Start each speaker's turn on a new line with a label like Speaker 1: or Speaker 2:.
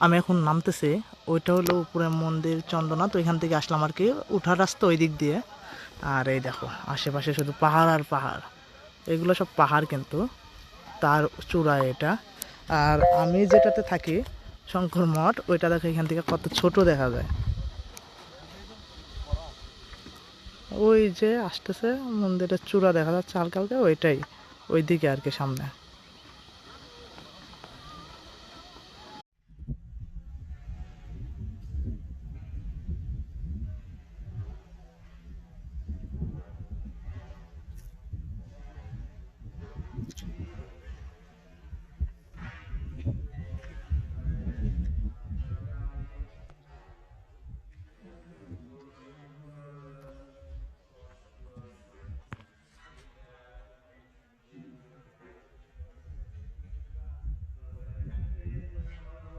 Speaker 1: আমি এখন নামতেছি। ওইটা হলো উপরে মন্দির চন্দ্রনাথ, তো এখান থেকে আসলাম আর কি, উঠার রাস্তা ওই দিক দিয়ে। আর এই দেখো আশেপাশে শুধু পাহাড় আর পাহাড়, এগুলো সব পাহাড় কিন্তু তার চূড়ায় এটা। আর আমি যেটাতে থাকি শঙ্কর মঠ, ওইটা দেখো এখান থেকে কত ছোট দেখা যায়। ওই যে আসতেছে মন্দিরের চূড়া দেখা যাচ্ছে হালকা হালকা, ওইটাই ওই দিকে আর কি সামনে।